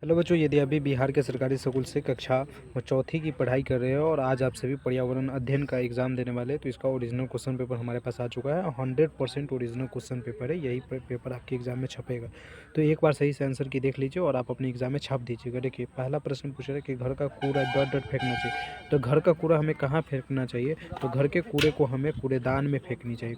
Hello बच्चों, यदि अभी बिहार के सरकारी स्कूल से कक्षा चौथी की पढ़ाई कर रहे हो और आज आप सभी पर्यावरण अध्ययन का एग्ज़ाम देने वाले हैं, तो इसका ओरिजिनल क्वेश्चन पेपर हमारे पास आ चुका है। 100% ओरिजिनल क्वेश्चन पेपर है, यही पेपर आपके एग्ज़ाम में छपेगा। तो एक बार सही से आंसर की देख लीजिए और आप अपने एग्ज़ाम में छाप दीजिएगा। देखिए, पहला प्रश्न पूछ रहा है कि घर का कूड़ा डॉट डॉट फेंकना चाहिए। तो घर का कूड़ा हमें कहाँ फेंकना चाहिए? तो घर के कूड़े को हमें कूड़ेदान में फेंकनी चाहिए,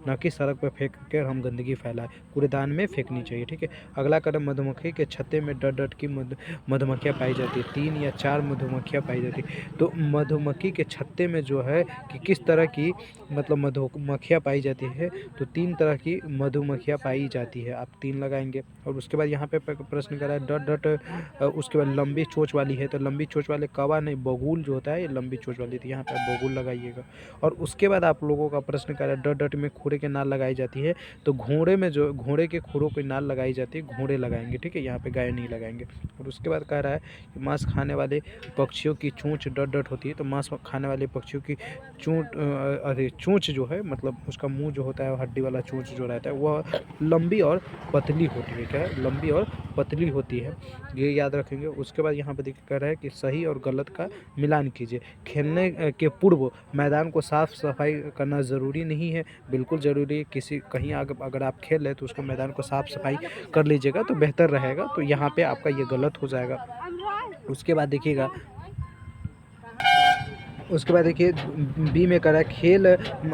न कि सड़क पर फेंक कर हम गंदगी फैलाएं। कूड़ेदान में फेंकनी चाहिए, ठीक है। अगला कदम, मधुमक्खी के छत्ते में डॉट डॉट की मधुमक्खियाँ पाई जाती है। 3 या 4 मधुमक्खियाँ पाई जाती है। तो मधुमक्खी के छत्ते में जो है कि किस तरह की मतलब मधुमक्खियाँ पाई जाती है, तो 3 तरह की मधुमक्खियाँ पाई जाती है। आप 3 लगाएंगे और उसके बाद यहाँ पे प्रश्न कर रहा है डॉट डॉट उसके बाद लंबी चोंच वाली है, तो लंबी चोंच वाले कौवा नहीं, बगुल जो होता है ये लंबी चोंच वाली थी, यहाँ पे आप बगुल लगाइएगा। और उसके बाद आप लोगों का प्रश्न कर रहा है डॉट डॉट में घोड़े के नाल लगाई जाती है, तो घोड़े में जो घोड़े के खुरों की नाल लगाई जाती है, घोड़े लगाएंगे, ठीक है, यहाँ पे गाय नहीं लगाएंगे। और उसके बाद कह रहा है कि मांस खाने वाले पक्षियों की चोंच डॉट डॉट होती है, तो मांस खाने वाले पक्षियों की अरे चोंच जो है, मतलब उसका मुंह जो होता है, हड्डी वाला चोंच जो रहता है, वह लंबी और पतली होती है। क्या है? लंबी और पतली होती है, ये याद रखेंगे। उसके बाद यहाँ पे देखिए कह रहा है कि सही और गलत का मिलान कीजिए। खेलने के पूर्व मैदान को साफ सफाई करना ज़रूरी नहीं है, बिल्कुल ज़रूरी है। किसी कहीं अगर आप खेल रहे हैं तो उसको मैदान को साफ सफाई कर लीजिएगा तो बेहतर रहेगा। तो यहाँ पे आपका ये गलत हो जाएगा। उसके बाद देखिएगा, बी में करा खेल,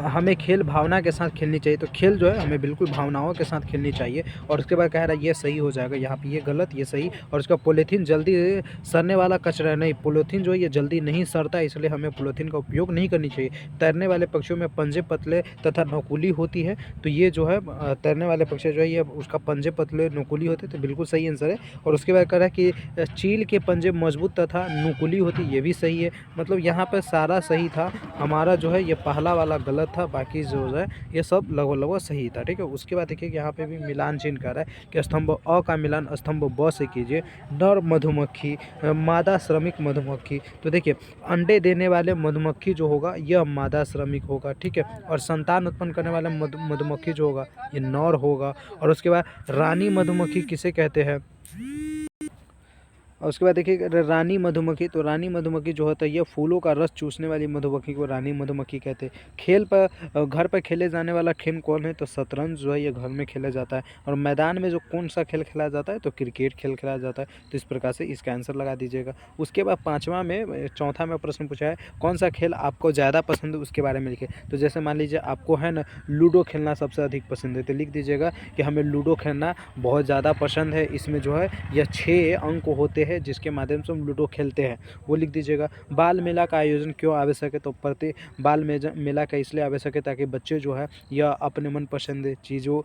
हमें खेल भावना के साथ खेलनी चाहिए। तो खेल जो है हमें बिल्कुल भावनाओं के साथ खेलनी चाहिए। और उसके बाद कह रहा है ये सही हो जाएगा, यहाँ पे ये गलत ये सही। और उसका पॉलीथीन जल्दी सड़ने वाला कचरा नहीं, पॉलीथीन जो है ये जल्दी नहीं सड़ता, इसलिए हमें पॉलीथीन का उपयोग नहीं करनी चाहिए। तैरने वाले पक्षियों में पंजे पतले तथा नुकीली होती है, तो ये जो है तैरने वाले पक्षी जो है ये उसका पंजे पतले नुकीली होते हैं, तो बिल्कुल सही आंसर है। और उसके बाद कह रहा है कि चील के पंजे मजबूत तथा नुकीली होती, ये भी सही है। मतलब यहाँ पर सारा सही था, हमारा जो है ये पहला वाला गलत था, बाकी जो है ये सब लगभग लगभग सही था, ठीक है। उसके बाद देखिए यहाँ पे भी मिलान चिन्ह कर रहा है कि स्तंभ अ का मिलान स्तंभ ब से कीजिए। नर मधुमक्खी, मादा श्रमिक मधुमक्खी, तो देखिए अंडे देने वाले मधुमक्खी जो होगा यह मादा श्रमिक होगा, ठीक है। और संतान उत्पन्न करने वाला मधुमक्खी जो होगा ये नर होगा। और उसके बाद रानी मधुमक्खी किसे कहते हैं? और उसके बाद देखिए रानी मधुमक्खी, तो रानी मधुमक्खी जो होता है ये फूलों का रस चूसने वाली मधुमक्खी को रानी मधुमक्खी कहते हैं। खेल पर घर पर खेले जाने वाला खेल कौन है? तो शतरंज जो है ये घर में खेला जाता है। और मैदान में जो कौन सा खेल खेला जाता है? तो क्रिकेट खेल खेला जाता है। तो इस प्रकार से इसका आंसर लगा दीजिएगा। उसके बाद चौथा में प्रश्न पूछा है कौन सा खेल आपको ज़्यादा पसंद है, उसके बारे में लिखे। तो जैसे मान लीजिए आपको है ना लूडो खेलना सबसे अधिक पसंद है, तो लिख दीजिएगा कि हमें लूडो खेलना बहुत ज़्यादा पसंद है। इसमें जो है यह 6 अंक होते हैं जिसके माध्यम से हम लूडो खेलते हैं, वो लिख दीजिएगा। बाल मेला का आयोजन क्यों आवश्यक है? तो प्रति बाल मेला का इसलिए आवश्यक है ताकि बच्चे जो है यह अपने मनपसंद चीज़ों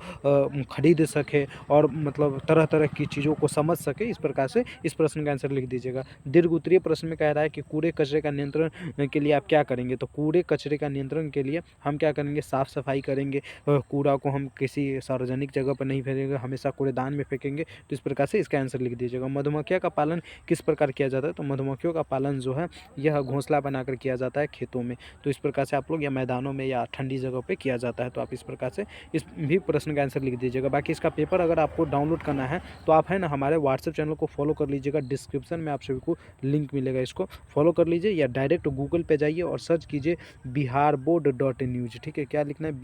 खरीद सके और मतलब तरह तरह की चीज़ों को समझ सके। इस प्रकार से इस प्रश्न का आंसर लिख दीजिएगा। दीर्घ उत्तरीय प्रश्न में कह रहा है कि कूड़े कचरे का नियंत्रण के लिए आप क्या करेंगे? तो कूड़े कचरे का नियंत्रण के लिए हम क्या करेंगे? साफ सफाई करेंगे। कूड़ा को हम किसी सार्वजनिक जगह पर नहीं फेंकेंगे, हमेशा कूड़ेदान में फेंकेंगे। तो इस प्रकार से इसका आंसर लिख दीजिएगा। मधुमक्खियों का पालन किस प्रकार किया जाता है? तो मधुमक्खियों का पालन जो है यह घोंसला बनाकर किया जाता है खेतों में। तो इस प्रकार से आप लोग या मैदानों में या ठंडी जगह पे किया जाता है। तो आप इस प्रकार से इस भी प्रश्न का आंसर लिख दीजिएगा। बाकी इसका पेपर अगर आपको डाउनलोड करना है तो आप है ना हमारे व्हाट्सएप चैनल को फॉलो कर लीजिएगा। डिस्क्रिप्शन में आप सभी को लिंक मिलेगा, इसको फॉलो कर लीजिए या डायरेक्ट गूगल पे जाइए और सर्च कीजिए बिहार बोर्ड डॉट न्यूज, ठीक है। क्या लिखना है?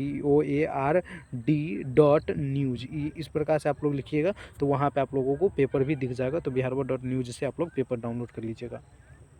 BOARD.न्यूज, इस प्रकार से आप लोग लिखिएगा तो वहाँ पे आप लोगों को पेपर भी दिख जाएगा। तो बिहार बोर्ड डॉट न्यूज से आप लोग पेपर डाउनलोड कर लीजिएगा।